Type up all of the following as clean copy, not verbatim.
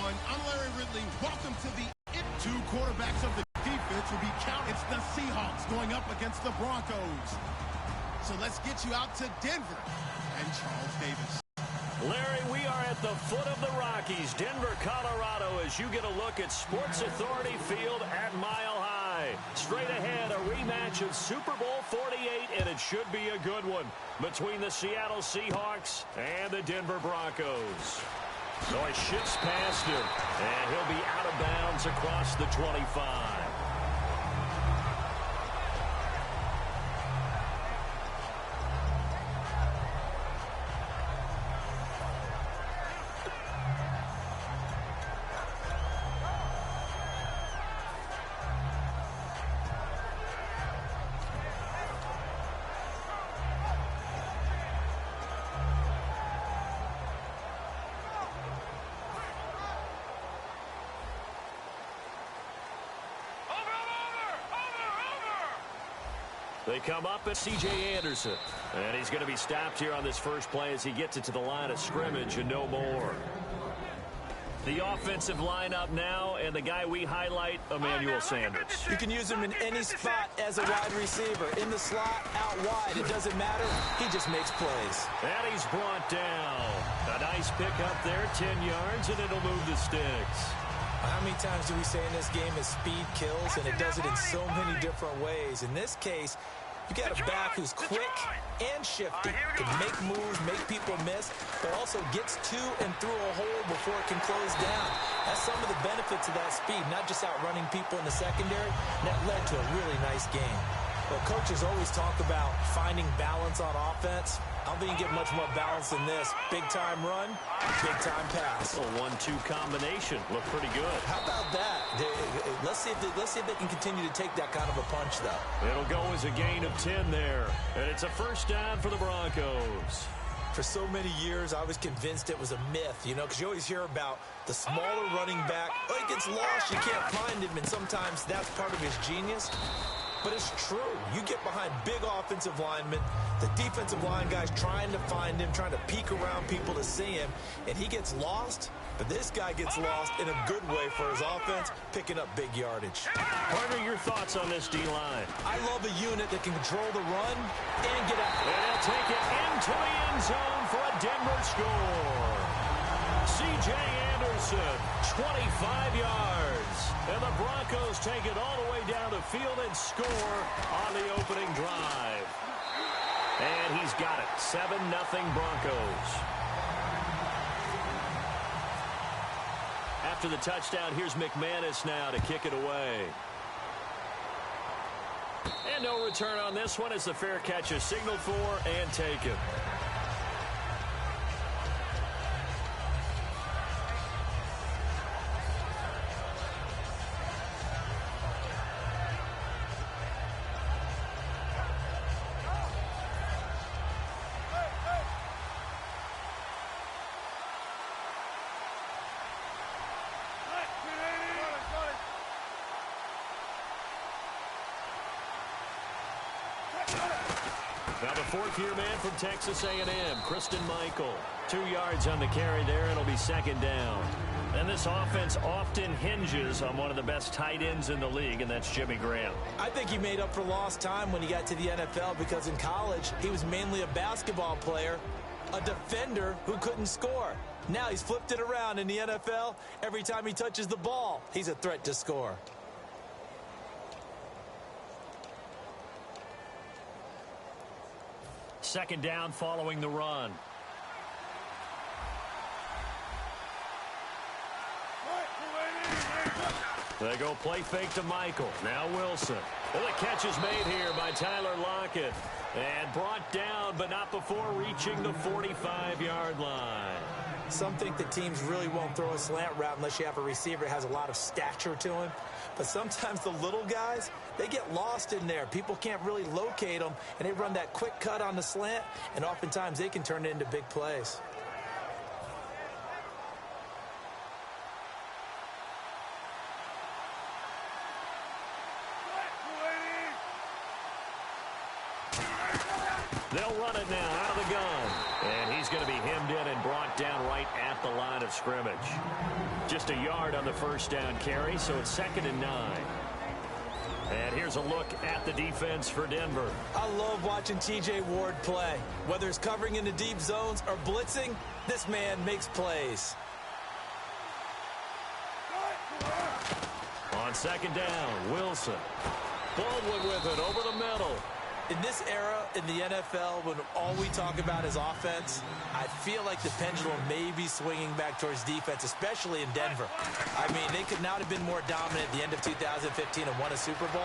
I'm Larry Ridley. Welcome to the two quarterbacks of the defense will be counted. It's the Seahawks going up against the Broncos. So let's get you out to Denver and Charles Davis. Larry, we are at the foot of the Rockies, Denver, Colorado, as you get a look at Sports Authority Field at Mile High. Straight ahead, a rematch of Super Bowl 48, and it should be a good one between the Seattle Seahawks and the Denver Broncos. So he shifts past him, and he'll be out of bounds across the 25. They come up at C.J. Anderson. And he's going to be stopped here on this first play as he gets it to the line of scrimmage and no more. The offensive lineup now, and the guy we highlight, Emmanuel Sanders. You can use him in any spot as a wide receiver. In the slot, out wide. It doesn't matter. He just makes plays. And he's brought down. A nice pick up there, 10 yards, and it'll move the sticks. How many times do we say in this game is speed kills, and it does it in so many different ways. In this case, you got a back who's quick and shifty, can make moves, make people miss, but also gets to and through a hole before it can close down. That's some of the benefits of that speed, not just outrunning people in the secondary. And that led to a really nice game. Well, coaches always talk about finding balance on offense. I don't think you get much more balance than this. Big-time run, big-time pass. A 1-2 combination. Look pretty good. How about that? Let's see if they can continue to take that kind of a punch, though. It'll go as a gain of 10 there. And it's a first down for the Broncos. For so many years, I was convinced it was a myth, you know, because you always hear about the smaller running back. Oh, he gets lost, you can't find him, and sometimes that's part of his genius. But it's true. You get behind big offensive linemen, the defensive line guys trying to find him, trying to peek around people to see him, and he gets lost. But this guy gets lost in a good way for his offense, picking up big yardage. Partner, your thoughts on this D-line? I love a unit that can control the run and get out. And he'll take it into the end zone for a Denver score. C.J. Anderson, 25 yards. And the Broncos take it all the way down the field and score on the opening drive. And he's got it. 7-0 Broncos. After the touchdown, here's McManus now to kick it away. And no return on this one as the fair catch is signaled for and taken. Now the fourth-year man from Texas A&M, Christine Michael. 2 yards on the carry there, and it'll be second down. And this offense often hinges on one of the best tight ends in the league, and that's Jimmy Graham. I think he made up for lost time when he got to the NFL because in college, he was mainly a basketball player, a defender who couldn't score. Now he's flipped it around in the NFL. Every time he touches the ball, he's a threat to score. Second down following the run. They go play fake to Michael. Now Wilson. And the catch is made here by Tyler Lockett. And brought down, but not before reaching the 45-yard line. Some think that teams really won't throw a slant route unless you have a receiver that has a lot of stature to him. But sometimes the little guys, they get lost in there. People can't really locate them, and they run that quick cut on the slant, and oftentimes they can turn it into big plays. They'll run it now out of the gun. And he's going to be hemmed in and brought down right at the line of scrimmage. Just a yard on the first down carry, so it's 2nd and 9. And here's a look at the defense for Denver. I love watching T.J. Ward play. Whether it's covering in the deep zones or blitzing, this man makes plays. On 2nd down, Wilson. Baldwin with it over the middle. In this era in the NFL, when all we talk about is offense, I feel like the pendulum may be swinging back towards defense, especially in Denver. I mean, they could not have been more dominant at the end of 2015 and won a Super Bowl,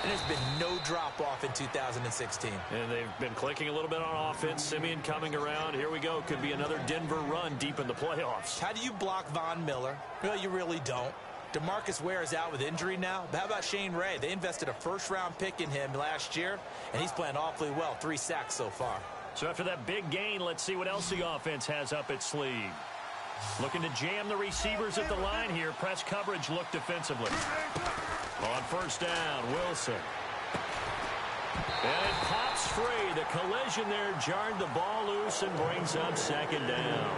and there's been no drop-off in 2016. And they've been clicking a little bit on offense. Simeon coming around. Here we go. Could be another Denver run deep in the playoffs. How do you block Von Miller? Well, you really don't. DeMarcus Ware is out with injury now. But how about Shane Ray? They invested a first-round pick in him last year, and he's playing awfully well. 3 sacks so far. So after that big gain, let's see what else the offense has up its sleeve. Looking to jam the receivers at the line here. Press coverage look defensively. On 1st down, Wilson. And it pops free. The collision there jarred the ball loose and brings up 2nd down.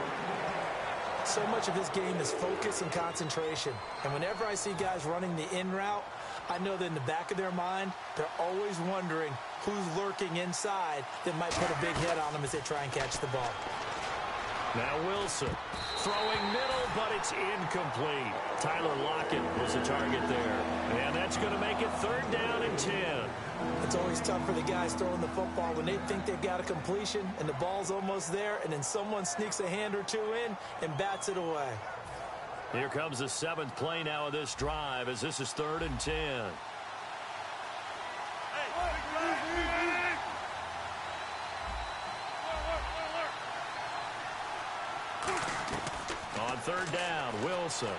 So much of his game is focus and concentration. And whenever I see guys running the in route, I know that in the back of their mind, they're always wondering who's lurking inside that might put a big hit on them as they try and catch the ball. Now Wilson throwing middle, but it's incomplete. Tyler Lockett was the target there. And that's going to make it 3rd down and 10. It's always tough for the guys throwing the football when they think they've got a completion and the ball's almost there, and then someone sneaks a hand or two in and bats it away. Here comes the 7th play now of this drive as this is 3rd and 10. On 3rd down, Wilson.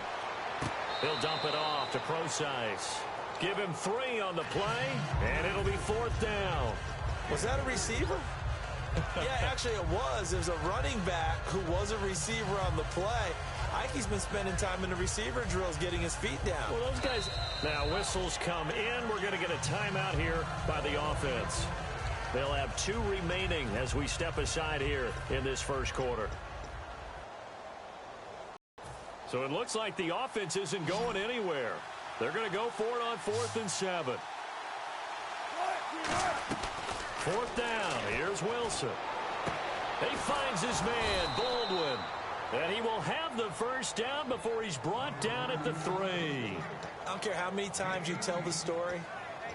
He'll dump it off to Procise. Give him 3 on the play, and it'll be 4th down. Was that a receiver? Yeah, actually it was. There's a running back who was a receiver on the play. Ike's been spending time in the receiver drills getting his feet down. Well, those guys... Now, whistles come in. We're going to get a timeout here by the offense. They'll have 2 remaining as we step aside here in this first quarter. So it looks like the offense isn't going anywhere. They're going to go for it on 4th and 7. 4th down. Here's Wilson. He finds his man, Baldwin. And he will have the first down before he's brought down at the 3. I don't care how many times you tell the story,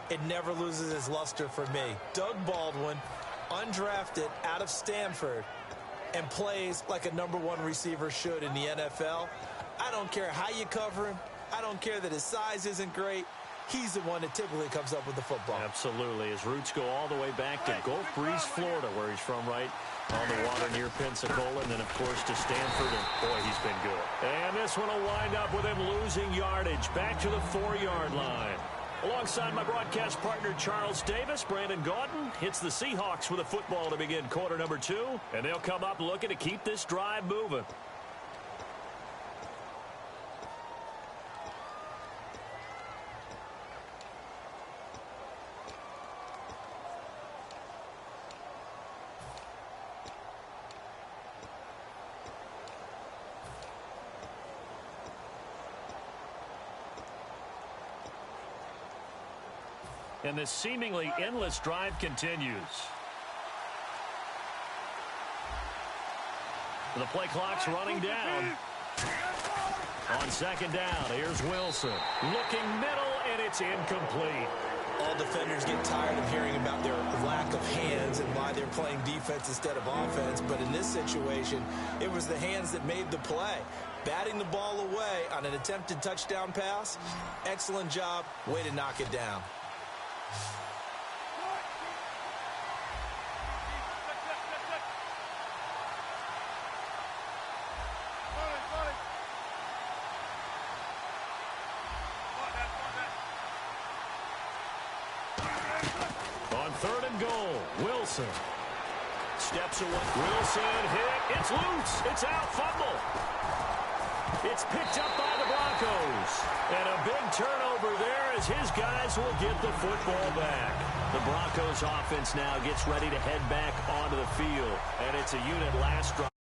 it never loses its luster for me. Doug Baldwin, undrafted out of Stanford, and plays like a #1 receiver should in the NFL. I don't care how you cover him. I don't care that his size isn't great. He's the one that typically comes up with the football. Absolutely. His roots go all the way back to Gulf Breeze, Florida, where he's from, right on the water near Pensacola, and then, of course, to Stanford, and, boy, he's been good. And this one will wind up with him losing yardage back to the 4-yard line. Alongside my broadcast partner, Charles Davis, Brandon Gaudin hits the Seahawks with a football to begin quarter number 2, and they'll come up looking to keep this drive moving. And this seemingly endless drive continues. The play clock's running down. On 2nd down, here's Wilson. Looking middle, and it's incomplete. All defenders get tired of hearing about their lack of hands and why they're playing defense instead of offense. But in this situation, it was the hands that made the play. Batting the ball away on an attempted touchdown pass. Excellent job. Way to knock it down. On 3rd and goal, Wilson steps away. Wilson hit. It's loose. It's out. Fumble. It's picked up by the Broncos. And a big turnover there as his guys will get the football back. The Broncos offense now gets ready to head back onto the field. And it's a unit last drive.